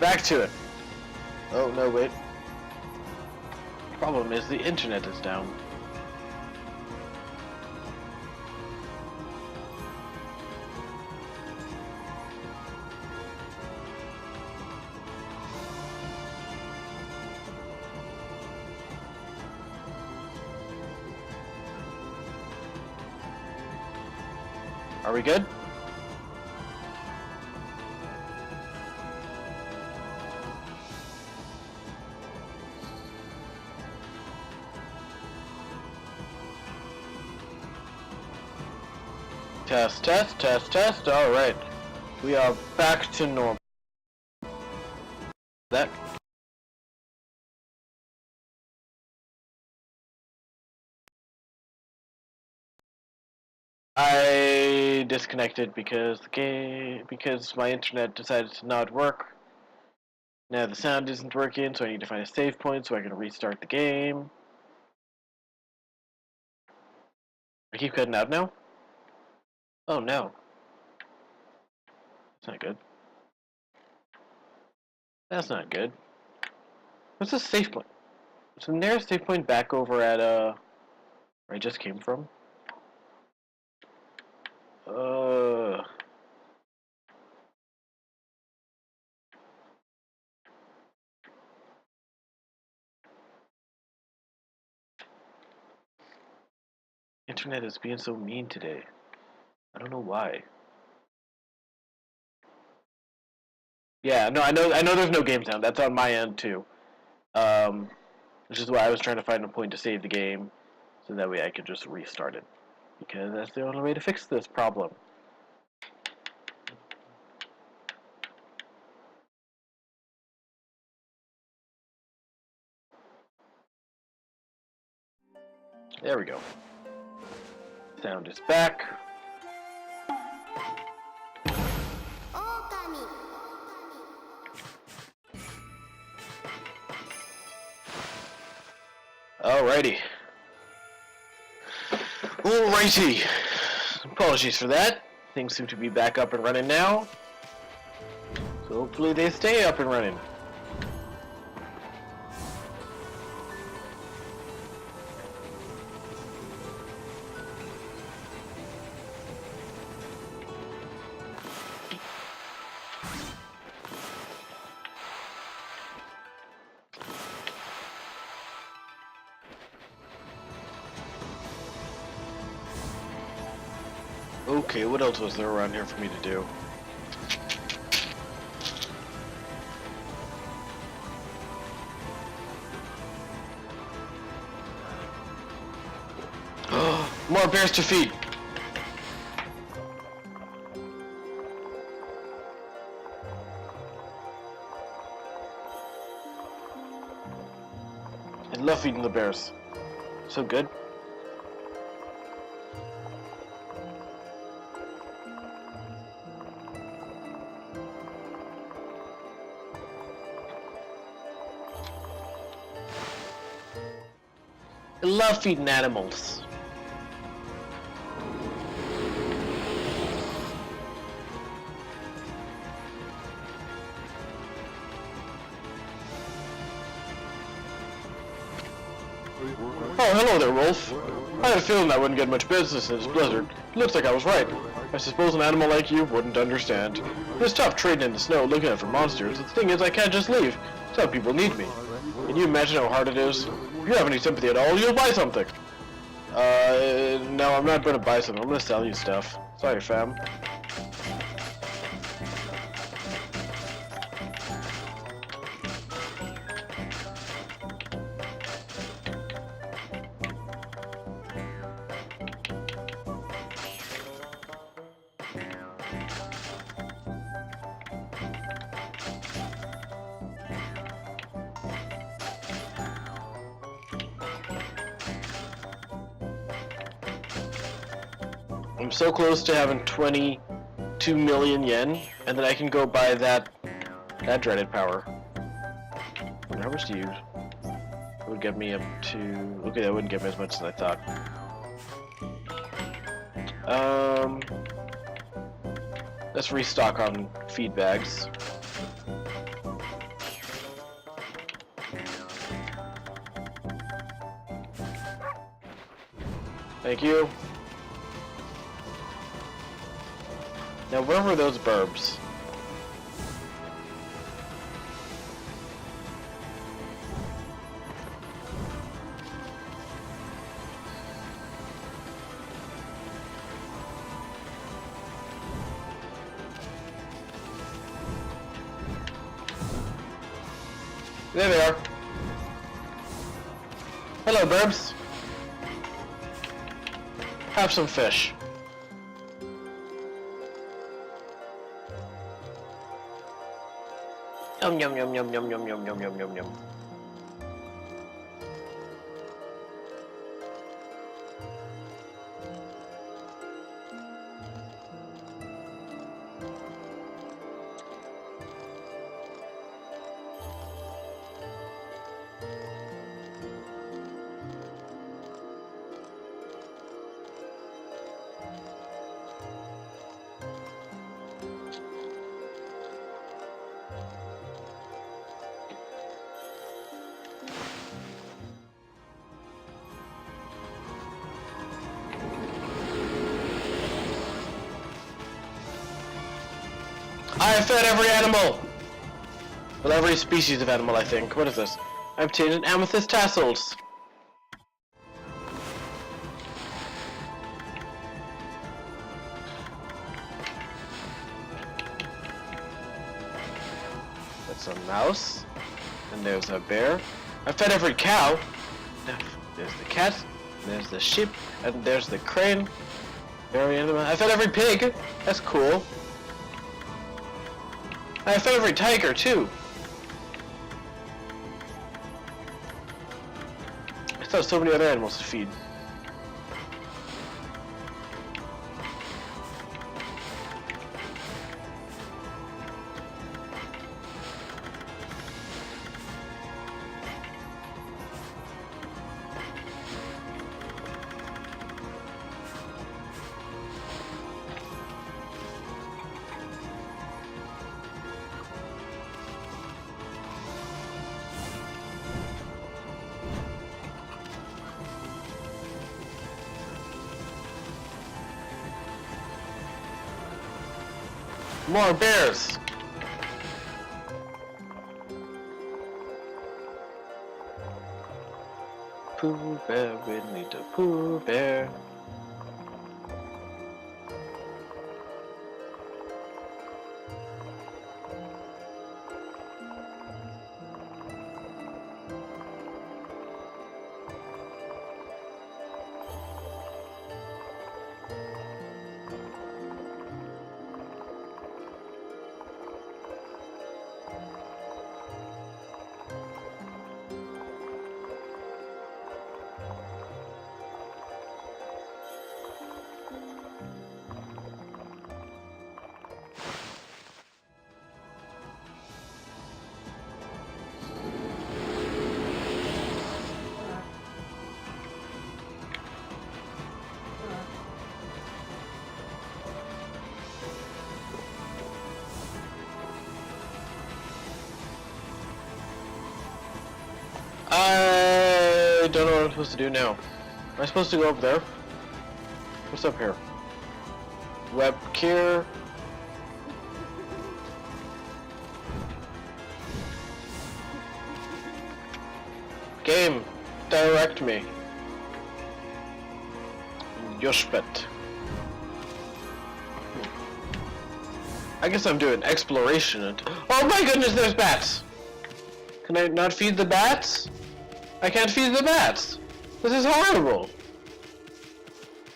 back to it. Oh, no, wait. Problem is the internet is down. Are we good? Test, test, test, test. All right. We are back to normal. That. I disconnected because my internet decided to not work. Now the sound isn't working, so I need to find a save point so I can restart the game. I keep cutting out now? Oh no. That's not good. That's not good. What's the save point? Is the nearest save point back over at where I just came from? Internet is being so mean today. I don't know why. Yeah, no, I know there's no game sound. That's on my end too. Which is why I was trying to find a point to save the game, so that way I could just restart it. Because that's the only way to fix this problem. There we go. Sound is back. Alrighty. Alrighty. Apologies for that. Things seem to be back up and running now. So hopefully they stay up and running. Okay, what else was there around here for me to do? More bears to feed! I love feeding the bears. So good. I love feeding animals. Oh, hello there, Wolf. I had a feeling I wouldn't get much business in this blizzard. Looks like I was right. I suppose an animal like you wouldn't understand. It's tough trading in the snow looking out for monsters. The thing is, I can't just leave. Some people need me. Can you imagine how hard it is? If you have any sympathy at all, you'll buy something. No, I'm not gonna buy something. I'm gonna sell you stuff. Sorry, fam. I'm so close to having 22 million yen, and then I can go buy that dreaded power. How much do you? It would get me up to. Okay, that wouldn't get me as much as I thought. Let's restock on feed bags. Thank you. Now, where were those burbs? There they are. Hello, burbs. Have some fish. Yum yum yum yum yum yum yum yum yum yum yum. I have fed every animal! Well, every species of animal, I think. What is this? I obtained amethyst tassels. That's a mouse. And there's a bear. I fed every cow. There's the cat. There's the sheep. And there's the crane. Very animal. I fed every pig. That's cool. I fed every tiger, too. I still have so many other animals to feed. More bears! Pooh Bear, we need a Pooh Bear. I don't know what I'm supposed to do now. Am I supposed to go up there? What's up here? Web cure. Game, direct me. Yoshpet. I guess I'm doing exploration and... Oh my goodness, there's bats! Can I not feed the bats? I can't feed the bats! This is horrible!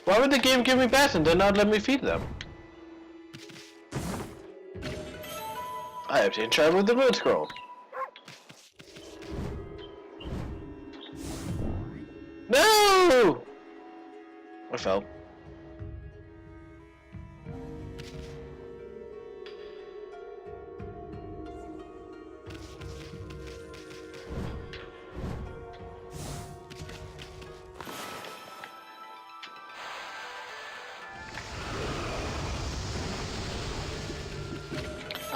Why would the game give me bats and then not let me feed them? I obtained Charm with the Moon Scroll. No! I fell.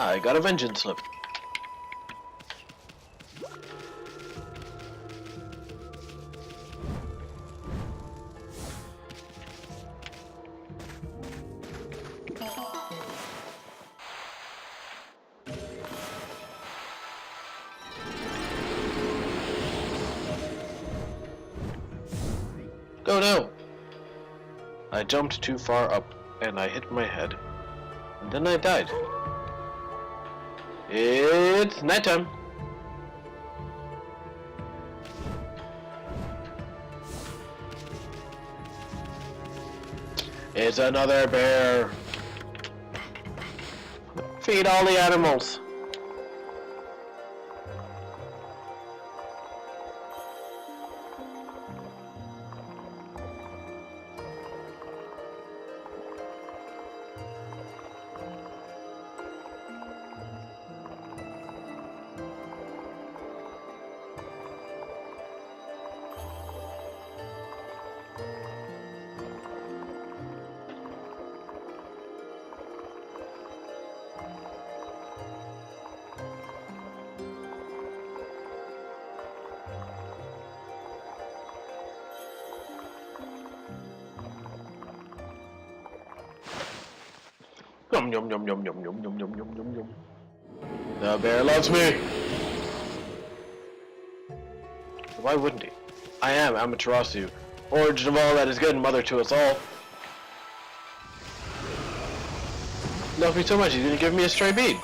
I got a vengeance slip. Oh no! I jumped too far up, and I hit my head. And then I died. It's nighttime. It's another bear. Feed all the animals. Yum yum yum yum yum yum yum yum yum yum yum. The bear loves me. Why wouldn't he? I am Amaterasu, origin of all that is good and mother to us all. Love me so much he's gonna give me a stray bead.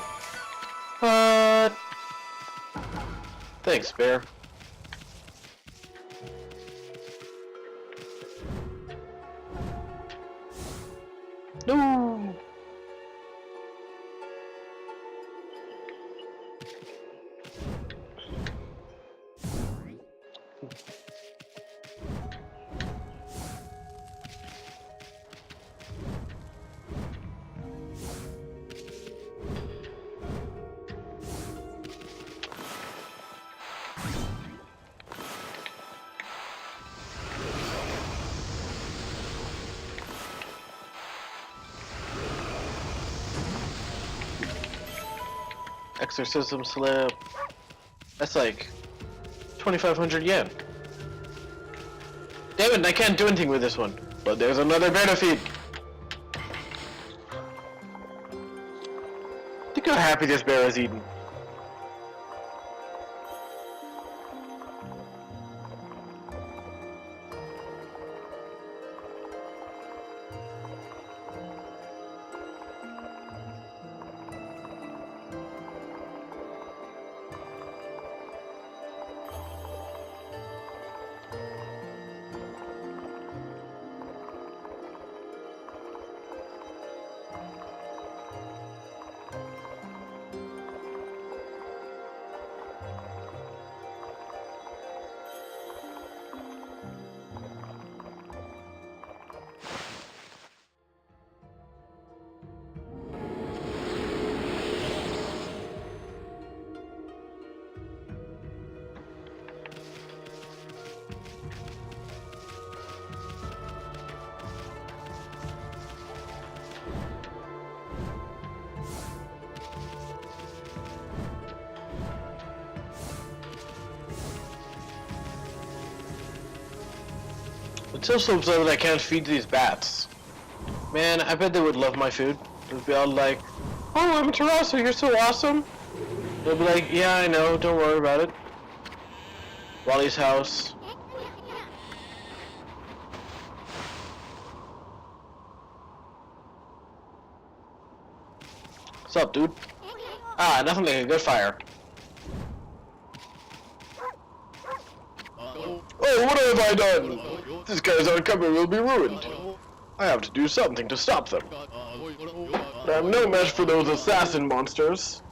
What? Thanks, bear. No. Exorcism slip. That's like 2,500 yen. Damn it, I can't do anything with this one. But there's another bear to feed. Think how happy this bear is eating. It's also so that I can't feed these bats. Man, I bet they would love my food. They'd be all like, "Oh, Amaterasu, you're so awesome." They'll be like, "Yeah, I know, don't worry about it." Wally's house. What's up, dude? Ah, nothing like a good fire. Oh, what have I done? This guy's uncovered will be ruined. I have to do something to stop them. But I'm no match for those assassin monsters.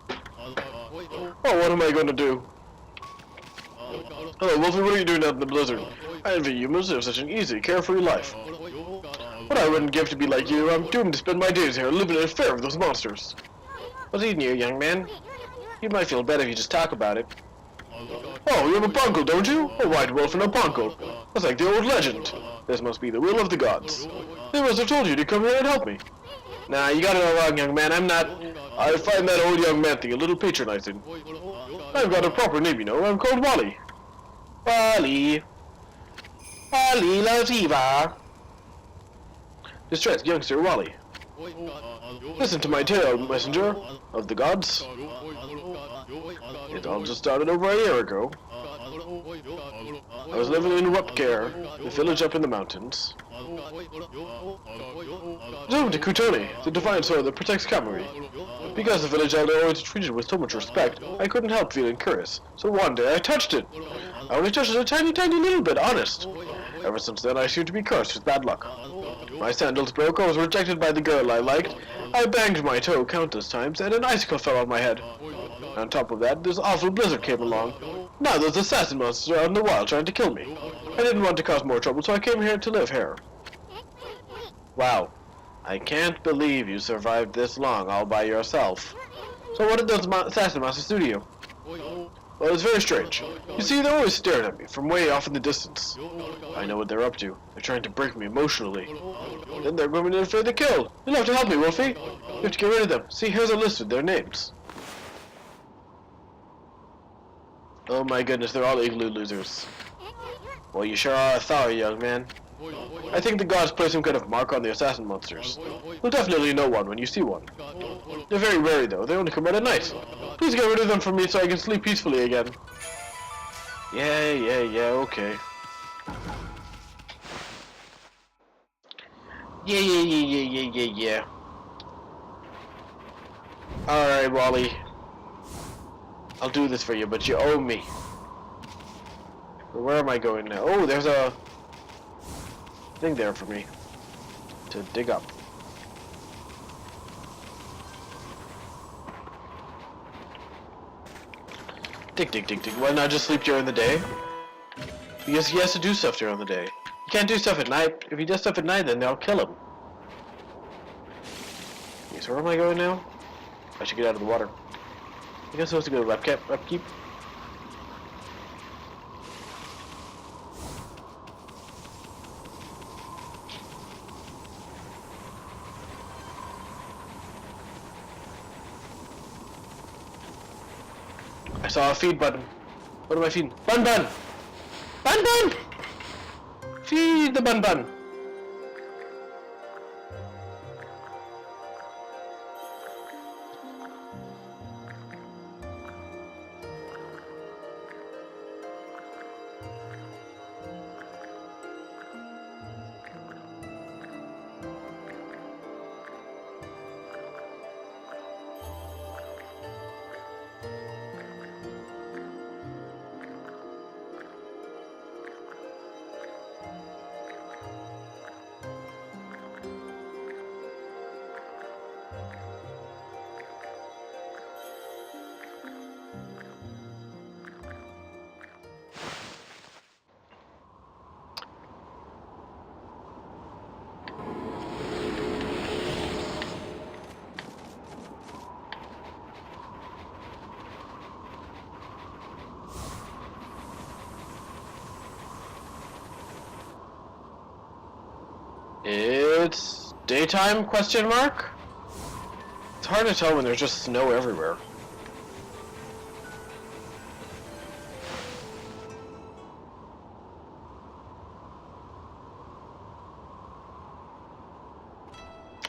Oh, what am I going to do? Hello, Wolfie, what are you doing out in the blizzard? I envy you must have such an easy, carefree life. What I wouldn't give to be like you, I'm doomed to spend my days here living in fear of those monsters. What's eating you, young man? You might feel better if you just talk about it. Oh, you have a poncle, don't you? A white wolf and a poncle. That's like the old legend. This must be the will of the gods. They must have told you to come here and help me. Nah, you got it all wrong, young man. I'm not... I find that old young man thing a little patronizing. I've got a proper name, you know. I'm called Wally. Wally. Wally loves Eva. Distressed youngster Wally. Listen to my tale, messenger of the gods. It all just started over a year ago. I was living in Wepcare, the village up in the mountains. I was home to Kutoni, the divine sword that protects Kamui. Because the village elder always treated it with so much respect, I couldn't help feeling curious. So one day I touched it. I only touched it a tiny, tiny little bit, honest. Ever since then, I seem to be cursed with bad luck. My sandals broke, I was rejected by the girl I liked, I banged my toe countless times, and an icicle fell on my head. On top of that, this awful blizzard came along. Now there's assassin monsters out in the wild trying to kill me. I didn't want to cause more trouble, so I came here to live here. Wow. I can't believe you survived this long all by yourself. So what did those assassin monsters do to you? Well, it's very strange. You see, they're always staring at me from way off in the distance. I know what they're up to. They're trying to break me emotionally. Then they're going in for the kill. You'll have to help me, Wolfie. You have to get rid of them. See, here's a list of their names. Oh my goodness, they're all igloo losers. Well, you sure are a thorough young man. I think the gods play some kind of mark on the assassin monsters. You'll definitely know one when you see one. They're very wary though, they only come out at night. Please get rid of them from me so I can sleep peacefully again. Yeah, okay. Yeah. Alright, Wally. I'll do this for you, but you owe me. Where am I going now? Oh, there's a thing there for me to dig up. Dig. Why not just sleep during the day? Because he has to do stuff during the day. He can't do stuff at night. If he does stuff at night, then they'll kill him. Okay, so where am I going now? I should get out of the water. I guess I'm supposed to go to upkeep. I saw a feed button. What am I feeding? Bun! Bun! Feed the bun! It's daytime, question mark? It's hard to tell when there's just snow everywhere.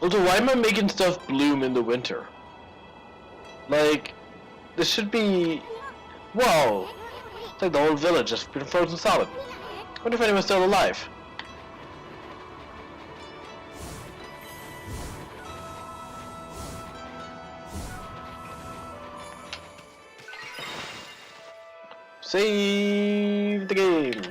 Also, why am I making stuff bloom in the winter? Like, this should be... Whoa! It's like the whole village has been frozen solid. I wonder if anyone's still alive. Save the game.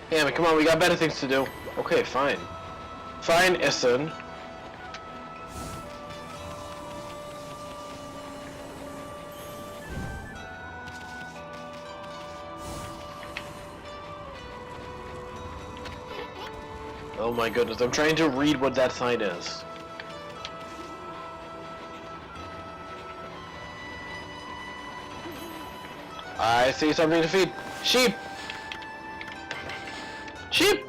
Damn it, come on, we got better things to do. Okay, fine. Fine, Essen. Oh my goodness, I'm trying to read what that sign is. I see something to feed. Sheep! Sheep!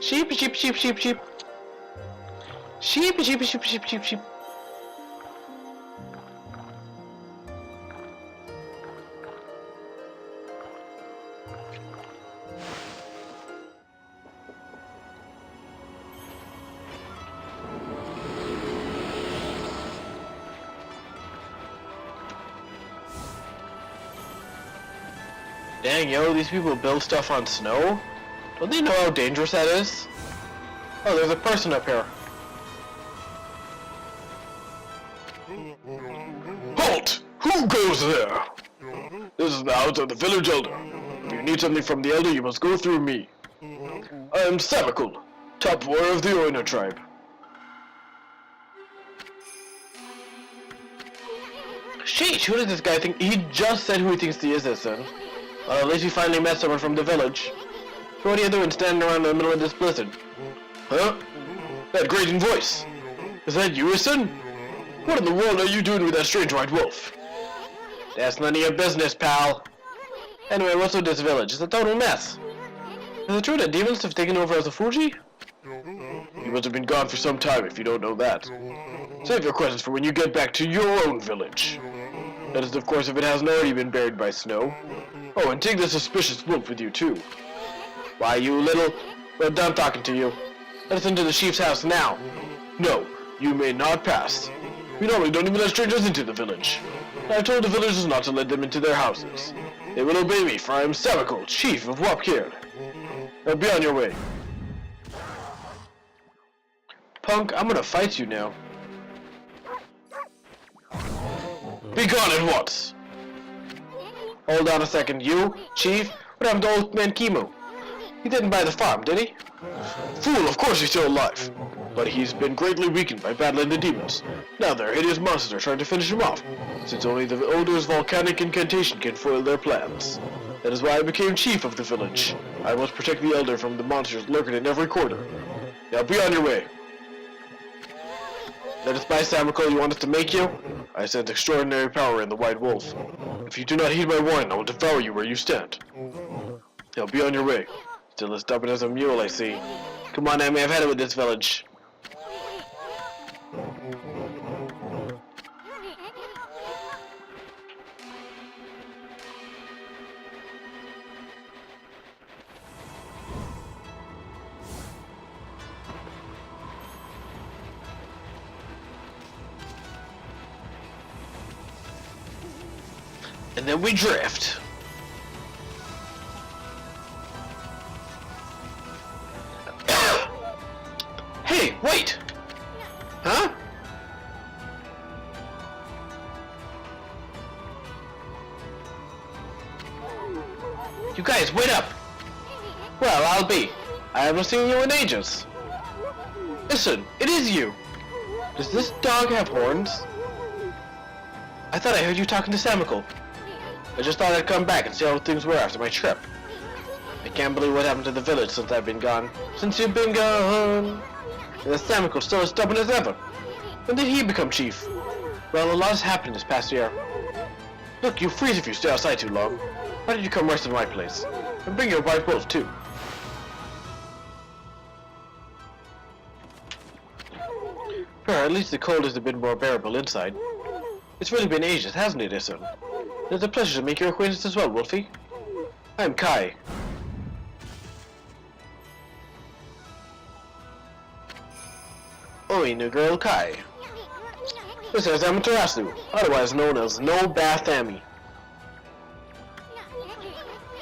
Sheep! Sheep, sheep, sheep, sheep, sheep, sheep. Dang, yo, these people build stuff on snow? Don't they know how dangerous that is? Oh, there's a person up here. Halt! Who goes there? This is the house of the village elder. If you need something from the elder, you must go through me. I am Samikul, top warrior of the Oina tribe. Sheesh, who does this guy think? He just said who he thinks he is, this son. Well, at least he finally met someone from the village. So what are you doing standing around in the middle of this blizzard? Huh? That grating voice. Is that you, son? What in the world are you doing with that strange white wolf? That's none of your business, pal. Anyway, what's with this village? It's a total mess. Is it true that demons have taken over as a Fuji? You must have been gone for some time if you don't know that. Save your questions for when you get back to your own village. That is, of course, if it hasn't already been buried by snow. Oh, and take the suspicious wolf with you, too. Why, you little... Well, done talking to you. Let us into the chief's house now. No, you may not pass. We normally don't even let strangers into the village. I have told the villagers not to let them into their houses. They will obey me, for I am Samikul, chief of Wapkird. Now be on your way. Punk, I'm gonna fight you now. Be gone at once! Hold on a second, you, chief? What happened to old man Kimu? He didn't buy the farm, did he? Fool, of course he's still alive. But he's been greatly weakened by battling the demons. Now there are hideous monsters trying to finish him off, since only the Elder's volcanic incantation can foil their plans. That is why I became chief of the village. I must protect the Elder from the monsters lurking in every corner. Now be on your way. That is by Samikul you want us to make you? I sense extraordinary power in the White Wolf. If you do not heed my warning, I will devour you where you stand. Now be on your way. Still as stubborn as a mule, I see. Come on, Amy, I've had it with this village. And then we drift. Hey, wait! Huh? You guys, wait up! Well, I'll be. I haven't seen you in ages. Listen, it is you! Does this dog have horns? I thought I heard you talking to Samikul. I just thought I'd come back and see how things were after my trip. I can't believe what happened to the village since I've been gone. Since you've been gone! And the Samikul's still as stubborn as ever. When did he become chief? Well, a lot has happened this past year. Look, you freeze if you stay outside too long. Why did you come rest in my place? And bring your white wolf, too. Sure, at least the cold is a bit more bearable inside. It's really been ages, hasn't it, Isun? It's a pleasure to make your acquaintance as well, Wolfie. I'm Kai. Oi, new girl Kai. This is Amaterasu, otherwise known as No Bathami.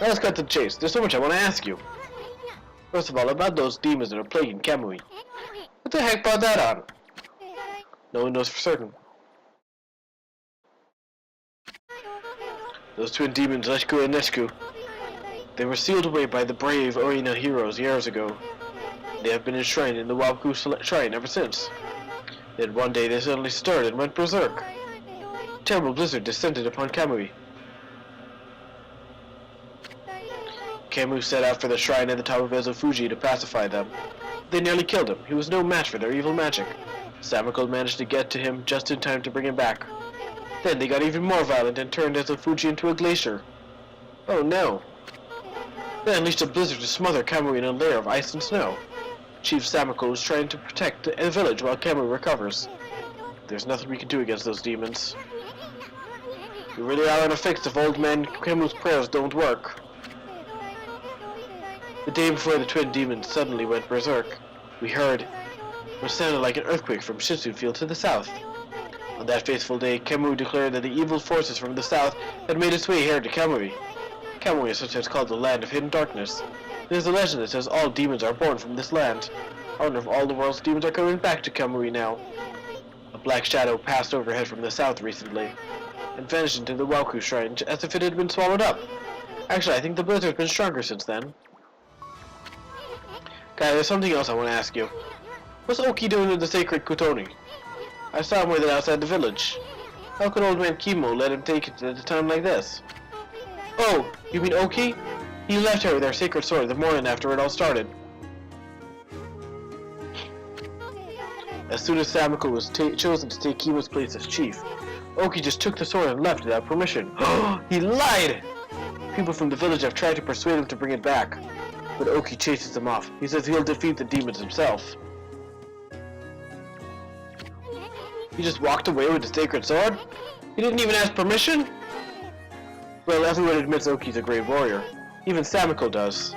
Now let's cut to the chase. There's so much I want to ask you. First of all, about those demons that are plaguing Kamui. What the heck brought that on? No one knows for certain. Those twin demons, Leshku and Neshku, they were sealed away by the brave Oina heroes years ago. They have been enshrined in the Wapku shrine ever since. Then one day they suddenly stirred and went berserk. A terrible blizzard descended upon Kamui. Kamui set out for the shrine at the top of Ezofuji to pacify them. They nearly killed him. He was no match for their evil magic. Samikul managed to get to him just in time to bring him back. Then they got even more violent and turned Ezofuji into a glacier. Oh no. They unleashed a blizzard to smother Kamui in a layer of ice and snow. Chief Samiko is trying to protect the village while Camus recovers. There's nothing we can do against those demons. We really are in a fix if old man Camus' prayers don't work. The day before the twin demons suddenly went berserk, we heard what sounded like an earthquake from Shinsu Field to the south. On that fateful day, Kamui declared that the evil forces from the south had made its way here to Kamui. Kamui is sometimes called the land of hidden darkness. There's a legend that says all demons are born from this land. I wonder if all the world's demons are coming back to Kamui now. A black shadow passed overhead from the south recently, and vanished into the Waku Shrine as if it had been swallowed up. Actually, I think the blizzard's been stronger since then. Guy, there's something else I want to ask you. What's Oki doing in the sacred Kutoni? I saw him with it outside the village. How could old man Kimo let him take it at a time like this? Oh, you mean Oki? He left her with our sacred sword the morning after it all started. As soon as Samiko was chosen to take Kimo's place as chief, Oki just took the sword and left without permission. He lied! People from the village have tried to persuade him to bring it back, but Oki chases them off. He says he'll defeat the demons himself. He just walked away with the sacred sword? He didn't even ask permission? Well, everyone admits Oki's a great warrior. Even Samiko does.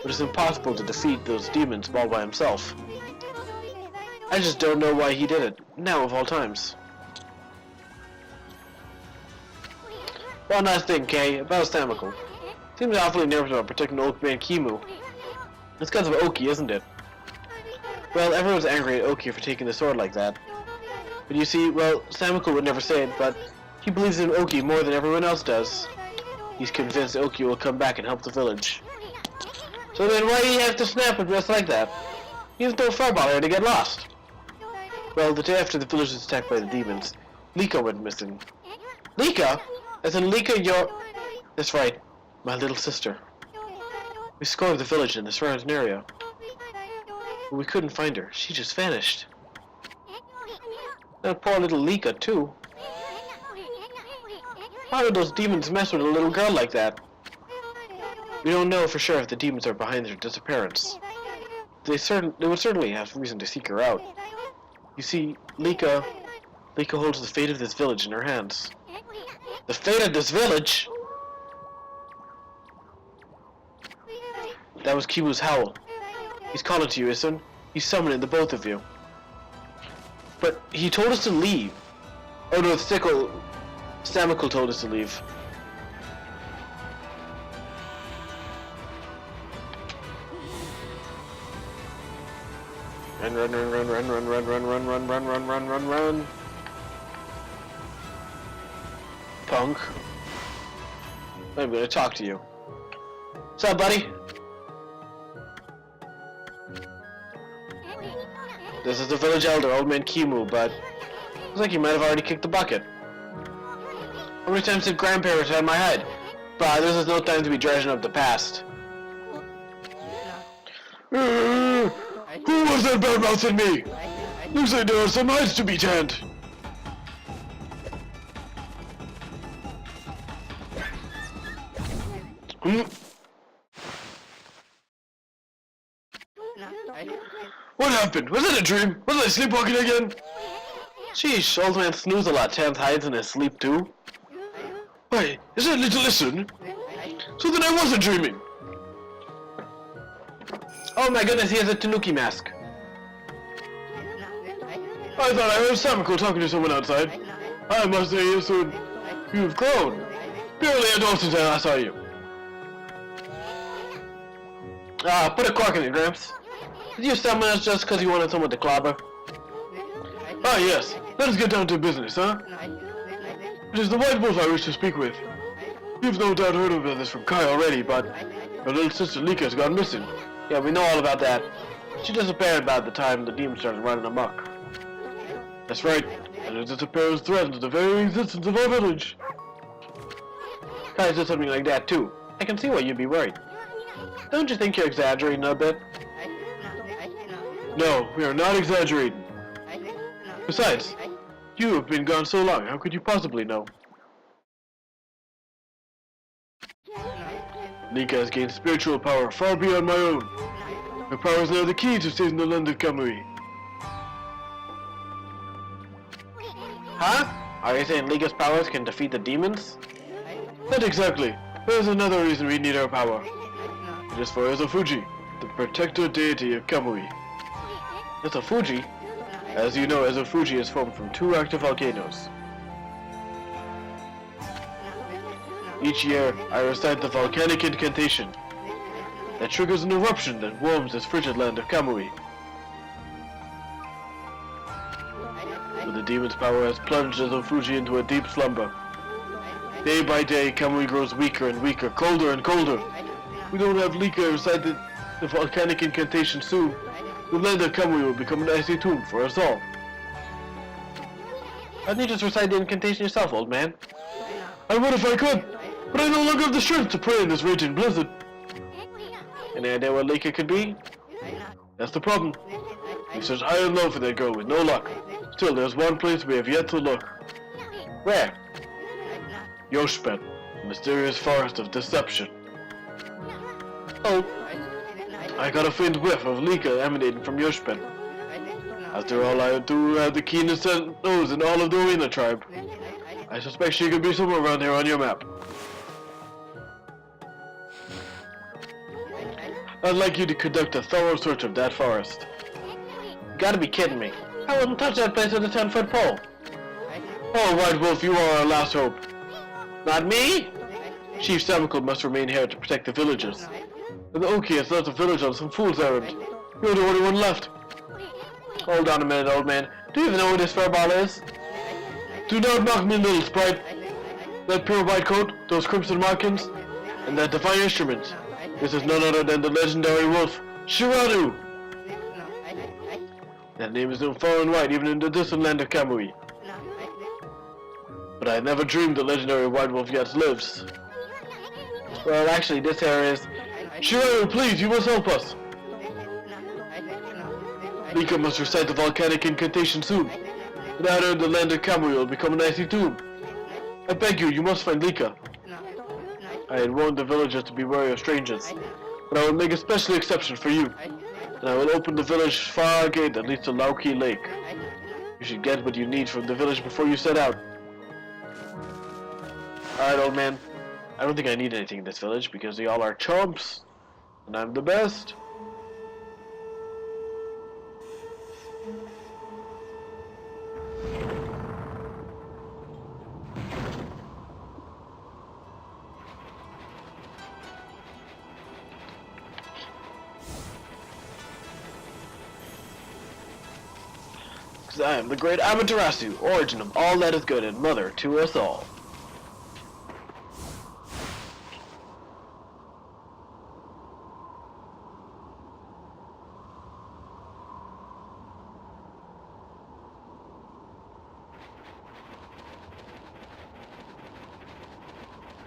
But it's impossible to defeat those demons all by himself. I just don't know why he did it, now of all times. One last thing, Kay, about Samiko. Seems awfully nervous about protecting old man Kimu. It's because of Oki, isn't it? Well, everyone's angry at Oki for taking the sword like that. But you see, well, Samiko would never say it, but he believes in Oki more than everyone else does. He's convinced Oki will come back and help the village. So then why do you have to snap at us like that? He's no far bother to get lost. Well, the day after the village was attacked by the demons, Lika went missing. Lika? As in Lika, your... That's right, my little sister. We scoured the village and the surrounding area. But we couldn't find her. She just vanished. That poor little Lika, too. Why would those demons mess with a little girl like that? We don't know for sure if the demons are behind her disappearance. They would certainly have reason to seek her out. You see, Lika holds the fate of this village in her hands. The fate of this village? That was Kimu's howl. He's calling to you, Isun. He's summoning the both of you. But he told us to leave. Oh no, Samiko told us to leave. Run, run, run, run, run, run, run, run, run, run, run, run, run, run, run. Punk. I'm gonna talk to you. What's up, buddy? This is the village elder, old man Kimu, but looks like he might have already kicked the bucket. How many times did grandparents had my head? Bah, this is no time to be dredging up the past. Who was that bad-mouthing me? Looks like there are some hides to be tanned. What happened? Was it a dream? Was I sleepwalking again? Sheesh, old man snooze a lot, tans hides in his sleep too. Wait, is that little Isun? So then I wasn't dreaming. Oh my goodness, he has a Tanuki mask. I thought I heard Samiko talking to someone outside. I must say, Isun, you've grown. Barely a dozen since I last saw you. Put a cork in it, Gramps. Did you summon us just because you wanted someone to clobber? Ah, yes. Let us get down to business, huh? It is the White Wolf I wish to speak with. You've no doubt heard about this from Kai already, but your little sister Lika has gone missing. Yeah, we know all about that. She disappeared about the time the demons started running amok. That's right, and her disappearance threatens the very existence of our village. Kai said something like that too. I can see why you'd be worried. Don't you think you're exaggerating a bit? No, we are not exaggerating. Besides, you have been gone so long, how could you possibly know? Lika has gained spiritual power far beyond my own. Her power is now the key to saving the land of Kamui. Huh? Are you saying Liga's powers can defeat the demons? Not exactly. There's another reason we need our power. It is for Ezofuji, the protector deity of Kamui. Ezofuji? As you know, Ezofuji is formed from 2 active volcanoes. Each year, I recite the volcanic incantation that triggers an eruption that warms this frigid land of Kamui. But the demon's power has plunged Ezofuji into a deep slumber. Day by day, Kamui grows weaker and weaker, colder and colder. We don't have Lika recite the volcanic incantation soon. The land of Kamui will become an icy tomb for us all. Why don't you just recite the incantation yourself, old man? I would if I could, but I no longer have the strength to pray in this raging blizzard. Any idea what Lika could be? That's the problem. We've searched high and low for that girl with no luck. Still, there's one place we have yet to look. Where? Yoshpen, the mysterious forest of deception. Oh, I got a faint whiff of Lika emanating from Yoshpen. After all, I do have the keenest nose in all of the Arena tribe. I suspect she could be somewhere around here on your map. I'd like you to conduct a thorough search of that forest. You gotta be kidding me. I wouldn't touch that place with a 10-foot pole. Oh, White Wolf, you are our last hope. Not me? Chief Samical must remain here to protect the villagers. And the Oki has left the village on some fool's errand. You're the only one left. Hold on a minute, old man. Do you even know who this furball is? Do not mock me, little sprite. That pure white coat, those crimson markings, and that divine instrument. This is none other than the legendary wolf, Shiradu! That name is known far and wide, even in the distant land of Kamui. But I never dreamed the legendary white wolf yet lives. Well, actually, this here is... Shiradu, please, you must help us! Lika must recite the volcanic incantation soon. Without her, the land of Kamui will become an icy tomb. I beg you, you must find Lika. I had warned the villagers to be wary of strangers, but I will make a special exception for you. And I will open the village far gate that leads to Lauki Lake. You should get what you need from the village before you set out. Alright, old man. I don't think I need anything in this village because y'all are chumps, and I'm the best. I am the great Amaterasu, origin of all that is good and mother to us all.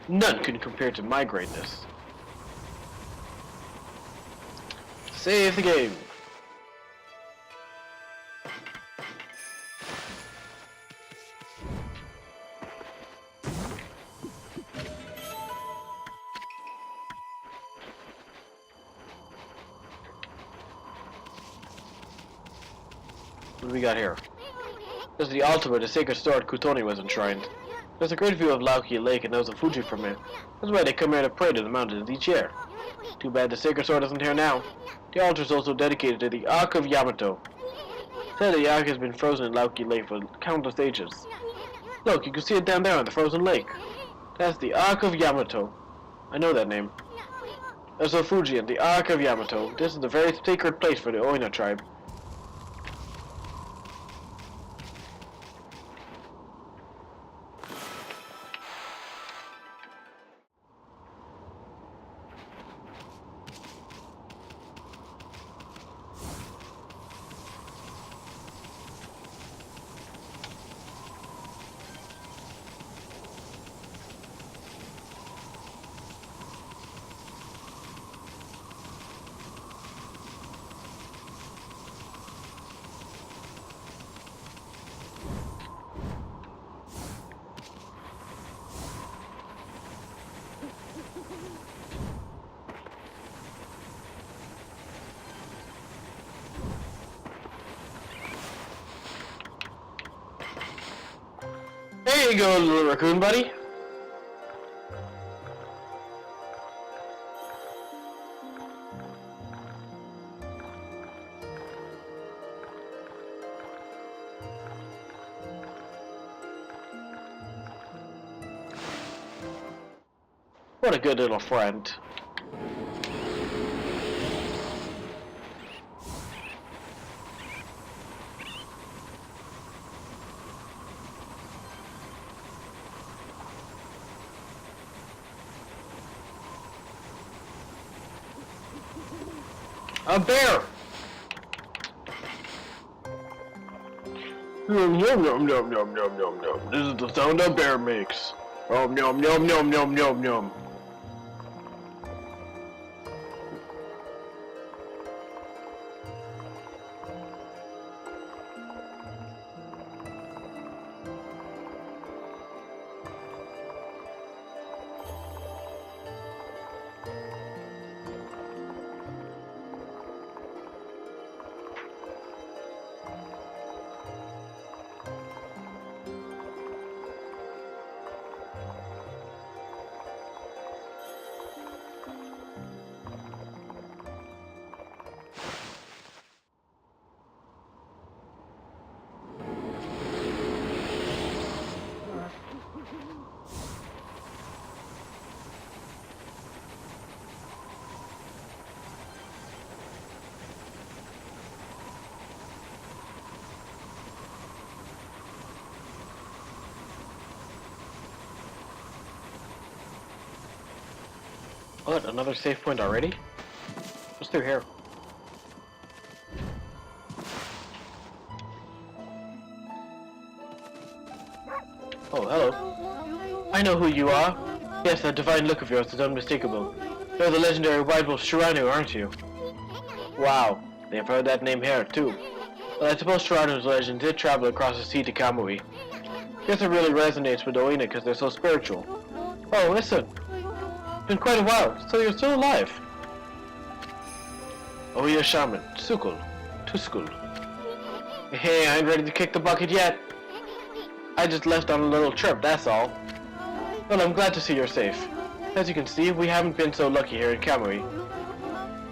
None can compare to my greatness. Save the game. What do we got here? This is the altar where the sacred sword Kutoni was enshrined. There's a great view of Lauki Lake and Ezofuji from here. That's why they come here to pray to the mountains each year. Too bad the sacred sword isn't here now. The altar is also dedicated to the Ark of Yamato. Said the Ark has been frozen in Lauki Lake for countless ages. Look, you can see it down there on the frozen lake. That's the Ark of Yamato. I know that name. Ezofuji and the Ark of Yamato. This is a very sacred place for the Oina tribe. There you go, little raccoon buddy. What a good little friend. A bear! Yum yum yum yum yum yum yum yum. This is the sound a bear makes. Yum yum yum yum yum yum yum. What, another safe point already? What's through here? Oh, hello. I know who you are. Yes, that divine look of yours is unmistakable. You're the legendary White Wolf Shiranu, aren't you? Wow, they've heard that name here, too. But I suppose Shiranu's legend did travel across the sea to Kamui. Guess it really resonates with Oina because they're so spiritual. Oh, listen. It's been quite a while, so you're still alive. Oya Shaman, Sukul, Tuskul. Hey, I ain't ready to kick the bucket yet. I just left on a little trip, that's all. Well, I'm glad to see you're safe. As you can see, we haven't been so lucky here in Kamui.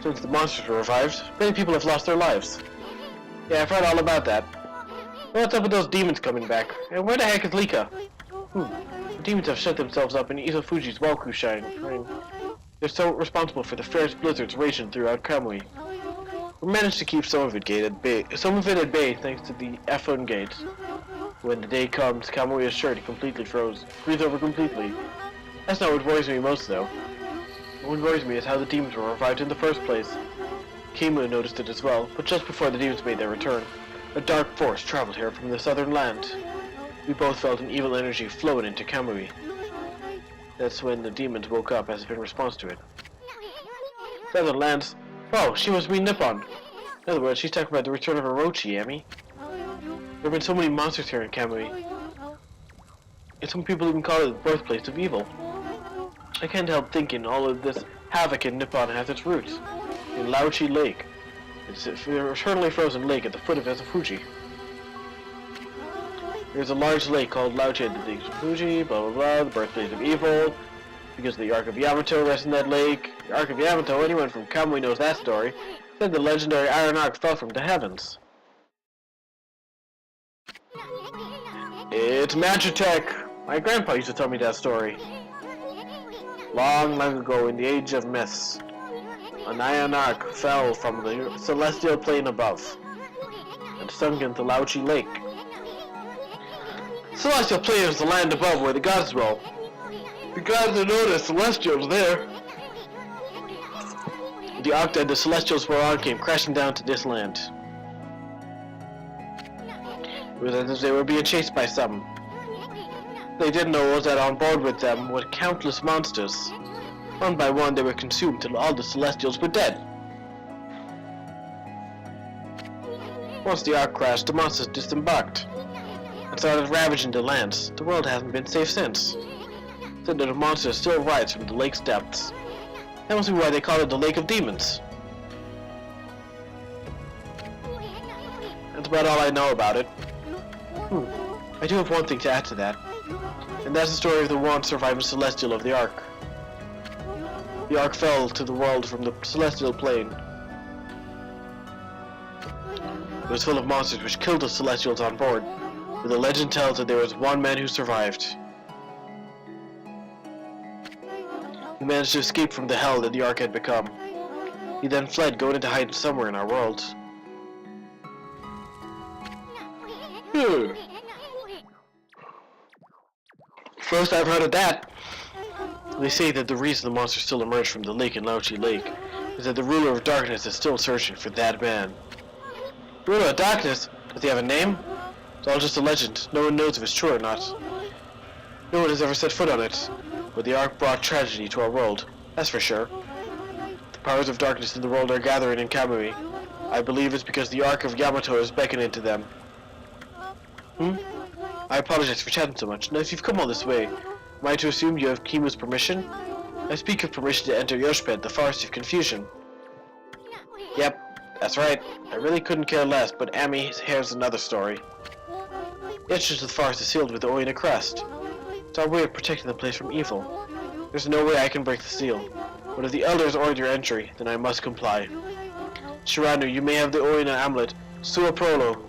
Since the monsters were revived, many people have lost their lives. Yeah, I've heard all about that. What's up with those demons coming back? And where the heck is Lika? The demons have shut themselves up in Isofuji's Walku Shrine. They're so responsible for the fierce blizzards raging throughout Kamui. We managed to keep some of it at bay thanks to the F1 gate. When the day comes, Kamui is sure to freeze over completely. That's not what worries me most though. What worries me is how the demons were revived in the first place. Kimu noticed it as well, but just before the demons made their return, a dark force traveled here from the southern land. We both felt an evil energy flowing into Kamui. That's when the demons woke up as in response to it. Southern lands? Oh, she must mean Nippon. In other words, she's talking about the return of Orochi, Amy. There have been so many monsters here in Kamui. And some people even call it the birthplace of evil. I can't help thinking all of this havoc in Nippon has its roots in Laochi Lake. It's an eternally frozen lake at the foot of Isofuji. There's a large lake called Laochi at the Isofuji, blah blah blah, the birthplace of evil. Because the Ark of Yamato rests in that lake. The Ark of Yamato, anyone from Kamui knows that story. Said the legendary Iron Ark fell from the heavens. It's Magitech! My grandpa used to tell me that story. Long, long ago in the age of myths, an Iron Ark fell from the celestial plane above and sunk into Laochi Lake. Celestial plane is the land above where the gods dwell. The gods are known as celestials there. The Ark that the celestials were on came crashing down to this land. It was as if they were being chased by something. They didn't know was that on board with them were countless monsters. One by one they were consumed till all the celestials were dead. Once the Ark crashed, the monsters disembarked and started ravaging the lands. The world hasn't been safe since. Said that the monster still rises from the lake's depths. That must be why they call it the Lake of Demons. That's about all I know about it. I do have one thing to add to that. And that's the story of the one surviving Celestial of the Ark. The Ark fell to the world from the Celestial plane. It was full of monsters which killed the Celestials on board, but the legend tells that there was one man who survived. He managed to escape from the hell that the Ark had become. He then fled, going to hide somewhere in our world. First I've heard of that. They say that the reason the monsters still emerge from the lake in Lauchi Lake is that the ruler of darkness is still searching for that man. Ruler of darkness? Does he have a name? It's all just a legend. No one knows if it's true or not. No one has ever set foot on it. But the Ark brought tragedy to our world, that's for sure. The powers of darkness in the world are gathering in Kamui. I believe it's because the Ark of Yamato is beckoning to them. I apologize for chatting so much. Now if you've come all this way, am I to assume you have Kimu's permission? I speak of permission to enter Yoshped, the Forest of Confusion. Yep, that's right. I really couldn't care less, but Ami, here's another story. The entrance to the forest is sealed with the Oina crest. It's our way of protecting the place from evil. There's no way I can break the seal. But if the elders order your entry, then I must comply. Shiranu, you may have the Oina amulet, Sua Prolo.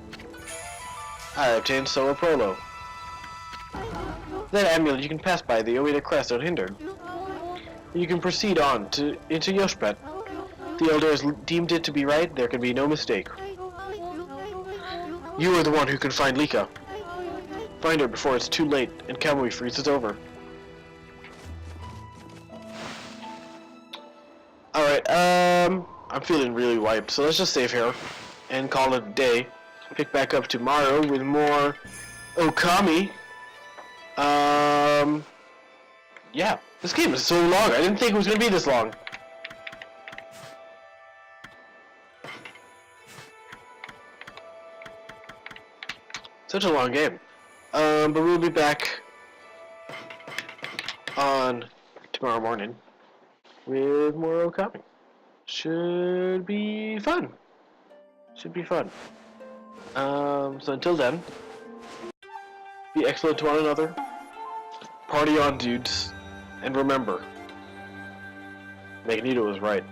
I obtained Sua Prolo. That amulet you can pass by the Oina crest unhindered. You can proceed on into Yoshpet. The elders deemed it to be right, there can be no mistake. You are the one who can find Lika. Find her before it's too late and Kamui freezes over. Alright, I'm feeling really wiped, so let's just save here and call it a day. Pick back up tomorrow with more Okami. Yeah, this game is so long. I didn't think it was gonna be this long. Such a long game. But we'll be back on tomorrow morning with more Okami. Should be fun. Should be fun. So until then, be excellent to one another. Party on, dudes. And remember, Magneto was right.